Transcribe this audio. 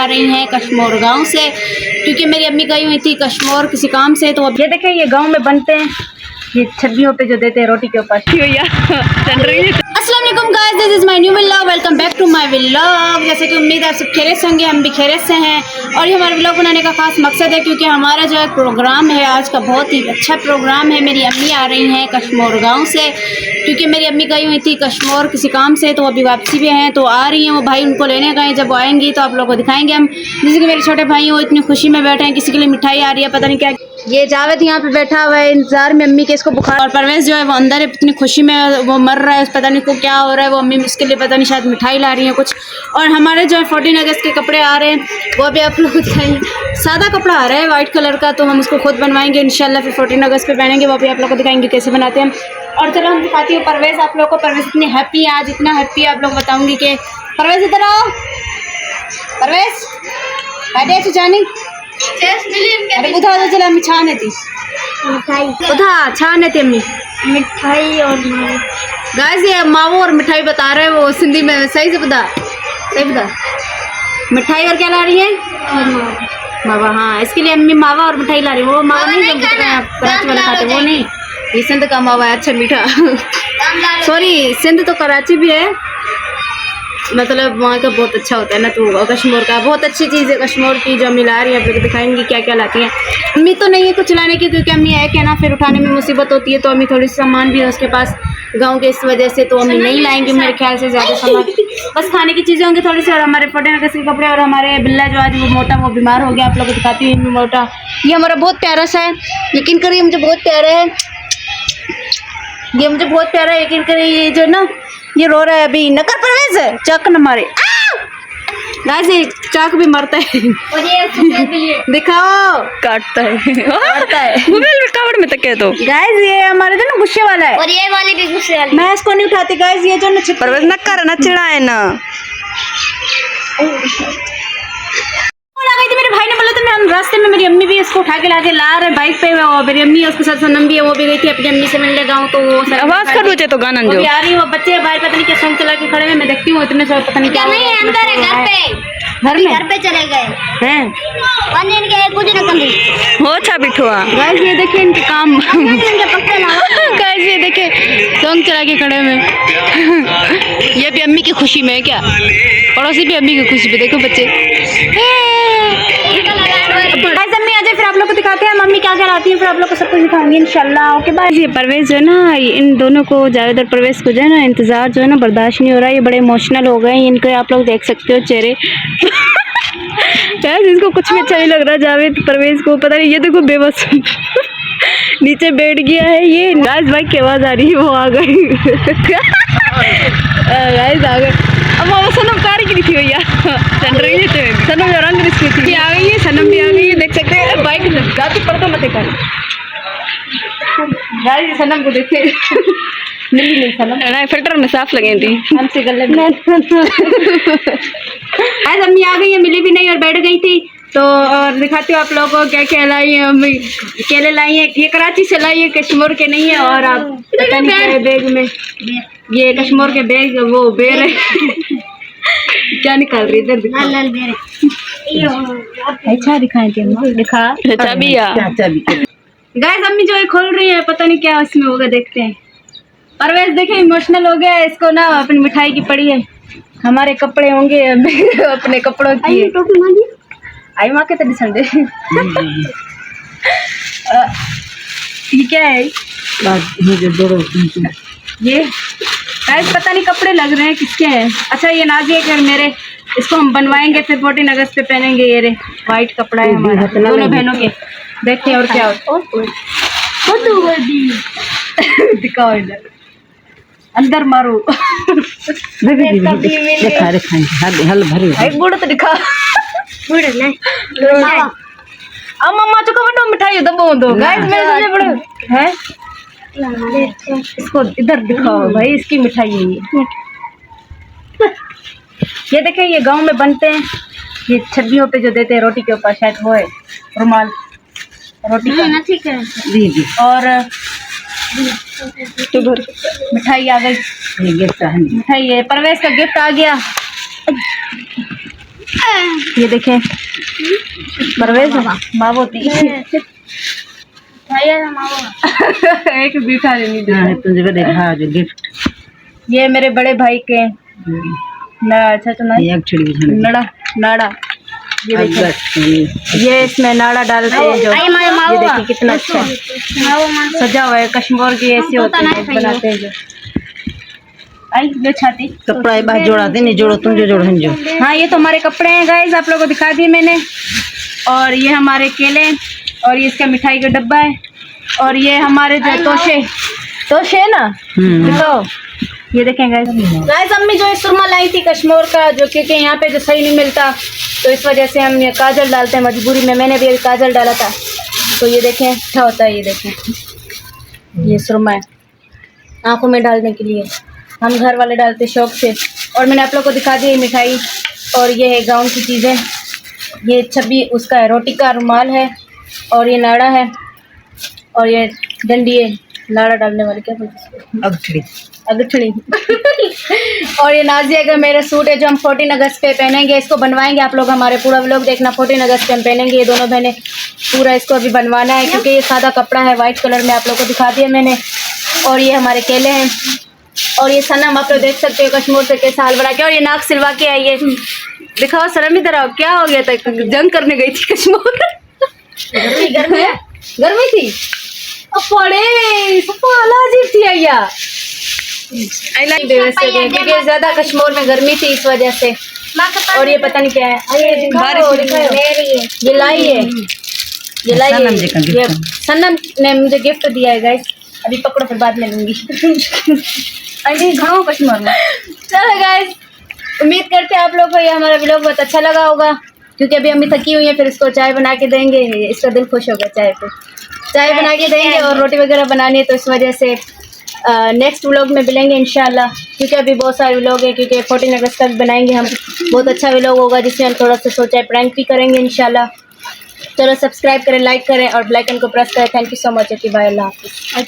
आ रही हैं कश्मीर गांव से, क्योंकि मेरी अम्मी गई हुई थी कश्मीर किसी काम से। तो अब ये देखें, ये गांव में बनते हैं, ये छब्बियों पे जो देते हैं रोटी के ऊपर। अस्सलाम वालेकुम guys, this is my new vlog. Welcome back to my vlog. जैसे कि उम्मीद है आप सब खैरियत से होंगे, हम भी खैरियत से हैं। और ये हमारे व्लॉग बनाने का खास मकसद है, क्योंकि हमारा जो है प्रोग्राम है आज का, बहुत ही अच्छा प्रोग्राम है। मेरी अम्मी आ रही हैं कश्मीर गाँव से, क्योंकि मेरी अम्मी गई हुई थी कश्मीर किसी काम से, तो अभी वापसी भी हैं, तो आ रही हैं वो भाई उनको लेने गए। जब वो आएंगी तो आप लोगों को दिखाएंगे हम। जैसे कि मेरे छोटे भाई वो इतनी खुशी में बैठे हैं, किसी के लिए मिठाई आ रही है, पता नहीं क्या। ये जावेद यहाँ पे बैठा हुआ है इंतजार में अम्मी के, इसको बुखार। और परवेज जो है वो अंदर है, इतनी खुशी में वो मर रहा है, पता नहीं को क्या हो रहा है। वो अम्मी उसके लिए पता नहीं शायद मिठाई ला रही है कुछ। और हमारे जो है 14 अगस्त के कपड़े आ रहे हैं, वो भी आप लोग को दिखाएंगे। सादा कपड़ा आ रहा है वाइट कलर का, तो हम उसको खुद बनवाएंगे इंशाल्लाह, फिर 14 अगस्त पे पहनेंगे। वो भी आप लोग को दिखाएंगे कैसे बनाते हैं। और चलो हम दिखाती हूँ परवेज आप लोग को। परवेज इतनी हैप्पी है आज, इतना हैप्पी है आप लोग बताऊँगी कि परवेज इधर आओ। परवेज बैठे जानी अरे उधा तो चला अम्मी छाने थी मिठाई, उधा छाने थी अम्मी मिठाई। और गाइस ये मावो और मिठाई बता रहे हैं वो सिंधी में, सही से बता, सही बता। मिठाई और क्या ला रही है? मावा। हाँ, इसके लिए अम्मी मावा और मिठाई ला रही है। वो मावा नहीं जो कराची वाला खाते, वो नहीं, ये सिंध का मावा है, अच्छा मीठा। सॉरी, सिंध तो कराची भी है, मतलब वहाँ का बहुत अच्छा होता है ना, तो कश्मीर का बहुत अच्छी चीज़ है कश्मीर की जो अम्मी ला रही है। आप लोग दिखाएंगी क्या क्या लाती हैं। अम्मी तो नहीं है कुछ लाने की, क्योंकि अम्मी है क्या ना, फिर उठाने में मुसीबत होती है, तो अम्मी थोड़ी सामान भी है उसके पास गांव के, इस वजह से तो अम्मी नहीं लाएंगी मेरे ख्याल से ज़्यादा सामान। बस खाने की चीज़ें होंगी थोड़ी सी। और हमारे 14 अगस्त के कपड़े, और हमारे बिल्ला जो आज वो मोटा, वो बीमार हो गया, आप लोग को दिखाती हूँ मोटा। ये हमारा बहुत प्यारा सा है, यकीन करिए मुझे बहुत प्यारा है, ये मुझे बहुत प्यारा है, यकीन करिए। ये जो ना ये रो रहा है अभी, नकर परवेज चाक न मारे। गाइस ये चाक भी मरता है। और ये दिखाओ, काटता है, काटता है। मोबाइल में कवर में तक है। तो गाइस ये हमारे जो ना गुस्से वाला है, और ये वाली भी गुस्से वाली। मैं इसको नहीं उठाती गाइस, ये जो ना परवेज नक्कर न चिढ़ाए ना। मेरे भाई ने बोला था, मैं हम रास्ते में मेरी अम्मी भी इसको उठा के ला रहे बाइक पे, और मेरी अम्मी उसके साथ सनम भी है, वो भी गई थी अपनी अम्मी से मिलने गाँव। तो वो आवाज कर दो तो गाना जो आ रही है, वो बच्चे बाहर पता नहीं क्या सॉन्ग चला के खड़े हैं, मैं देखती हूँ इतने सारे, पता नहीं क्या नहीं है अंदर है, घर पे चले गए हैं हो। अच्छा बिठुआ गाइस ये देखिए इनके काम। गाइस ये देखिए सॉन्ग चला के खड़े में। ये भी अम्मी की खुशी में है क्या, पड़ोसी भी अम्मी की खुशी पे। देखो बच्चे, अम्मी आ जाए फिर आप लोग को दिखाते हैं मम्मी क्या क्या लाती है, फिर आप लोग को सब कुछ दिखाऊंगी इंशाल्लाह। Okay bye. ये परवेज जो है ना, इन दोनों को, जावेद और परवेज को जो है ना, इंतजार जो है ना बर्दाश्त नहीं हो रहा है। ये बड़े इमोशनल हो गए हैं, इनको आप लोग देख सकते हो चेहरे। यार इसको कुछ भी अच्छा नहीं लग रहा जावेद परवेज को, पता नहीं। ये देखो बेबस नीचे बैठ गया है ये। गाइस बाइक की आवाज आ रही है, वो आ गई। गाइस आ गए। अब वो सनम कार की थी भैया, सनम रंग थी, आ गई है, सनम भी आ गई है, देख सकते हैं। बाइक गाती पड़ता मत कर गाइस, सनम को देखे मिली नहीं सनम, फिल्टर में साफ लगे थी हमसे गले में। आज अम्मी आ गई है, मिली भी नहीं और बैठ गई थी। तो और दिखाती हूँ आप लोगों को क्या क्या लाई है अम्मी। केले लाई है, ये कराची से लाई है, कश्मीर के नहीं है। और आप पता नहीं क्या है बैग में, ये कश्मीर के बैग, वो बेर है। क्या निकाल रही इधर, अच्छा दिखाए थे, दिखा चाबी। गाइस अम्मी जो है खोल रही है, पता नहीं क्या इसमें होगा, देखते हैं। परवेज देखे इमोशनल हो गया, इसको ना अपनी मिठाई की पड़ी है। हमारे कपड़े होंगे अपने कपड़ों की आई माँ के तो संडे। ये क्या है, ये गाइस पता नहीं कपड़े लग रहे हैं किसके हैं। अच्छा ये नाजिया के मेरे, इसको हम बनवाएंगे, फिर 14 अगस्त पे पहनेंगे। ये रे वाइट कपड़ा है हमारा, दोनों बहनों के। देखते हैं और क्या होता है। दिखाओ इधर, अंदर मारो। गुड़ तो दिखा, मम्मा चुका बनो मिठाई दबो दो। गाइस मेरे बड़े है, इसको इधर दिखाओ भाई, इसकी मिठाई है ये देखें, ये गांव में बनते हैं, ये छब्बियों पे जो देते हैं रोटी के ऊपर, शायद वो है रुमाल रोटी का। ठीक है जी जी। और मिठाई आ गई, ये गिफ्ट है, मिठाई है, परवेज का गिफ्ट आ गया। ये देखें परवेज माँ होती एक बीठा नहीं तुझे भी देखा जो गिफ्ट ये मेरे बड़े भाई के अच्छा तो नहीं एक छिड़ी नड़ा नाड़ा ये देखिए ये इसमें नाड़ा डालते हैं जो ये देखिए कितना अच्छा है सजा हुआ है कश्मीर की ऐसे होते हैं बनाते हैं जो आई ये छाती कपड़ा एक बार जोड़ा दे नहीं जोड़ो तुम जो जोड़ो हम जो हाँ ये तो हमारे कपड़े हैं गाइस आप लोगों को दिखा दिए मैंने और ये हमारे केले और ये इसका मिठाई का डब्बा है और ये हमारे जो तोशे ना तो ये देखें गाइस अम्मी जो सुरमा लाई थी कश्मीर का जो क्योंकि यहाँ पे जो सही नहीं मिलता तो इस वजह से हम ये काजल डालते हैं मजबूरी में मैंने भी अभी काजल डाला था तो ये देखें अच्छा होता है ये देखें ये सुरमा है आँखों में डालने के लिए हम घर वाले डालते शौक से और मैंने आप लोग को दिखा दी मिठाई और ये है गाउन की चीज़ें ये छब्बी उसका है रोटी का रुमाल है और ये नाड़ा है और ये डंडी है नाड़ा डालने वाली क्या बोलते अगठड़ी और ये नाजिया का मेरा सूट है जो हम 14 अगस्त पे पहनेंगे इसको बनवाएंगे आप लोग हमारे पूरा व्लॉग देखना 14 अगस्त पे हम पहनेंगे ये दोनों बहनें पूरा इसको अभी बनवाना है क्योंकि ये सादा कपड़ा है वाइट कलर में आप लोग को दिखा दिया मैंने और ये हमारे केले हैं और ये सनम आप लोग देख सकते हो कश्मीर से कैसा हाल बना के और ये नाक सिलवा के आई है दिखाओ शर्म इधर आओ क्या हो गया था जंग करने गई थी कश्मीर गर्मी थी पड़े अजीब थी भैया क्योंकि ज्यादा कश्मीर में गर्मी थी इस वजह से और ये पता नहीं क्या है ये लाई है ये सनम ने मुझे गिफ्ट दिया है गाइस अभी पकड़ो फिर बाद में लूंगी अभी घाव कश्मीर में चलो गाइस उम्मीद करते हैं आप लोग को ये हमारा व्लॉग बहुत अच्छा लगा होगा क्योंकि अभी अम्मी थकी हुई है फिर इसको चाय बना के देंगे इसका दिल खुश होगा चाय पे चाय बना के देंगे और रोटी वगैरह बनानी है तो इस वजह से नेक्स्ट व्लॉग में मिलेंगे इंशाल्लाह क्योंकि अभी बहुत सारे व्लॉग है क्योंकि 14 अगस्त तक बनाएंगे हम बहुत अच्छा व्लॉग होगा जिसमें हम थोड़ा सा सोचा है प्रैंक भी करेंगे इंशाल्लाह चलो सब्सक्राइब करें लाइक करें और बेल आइकन को प्रेस करें thank you so much bye अल्लाह हाफिज़।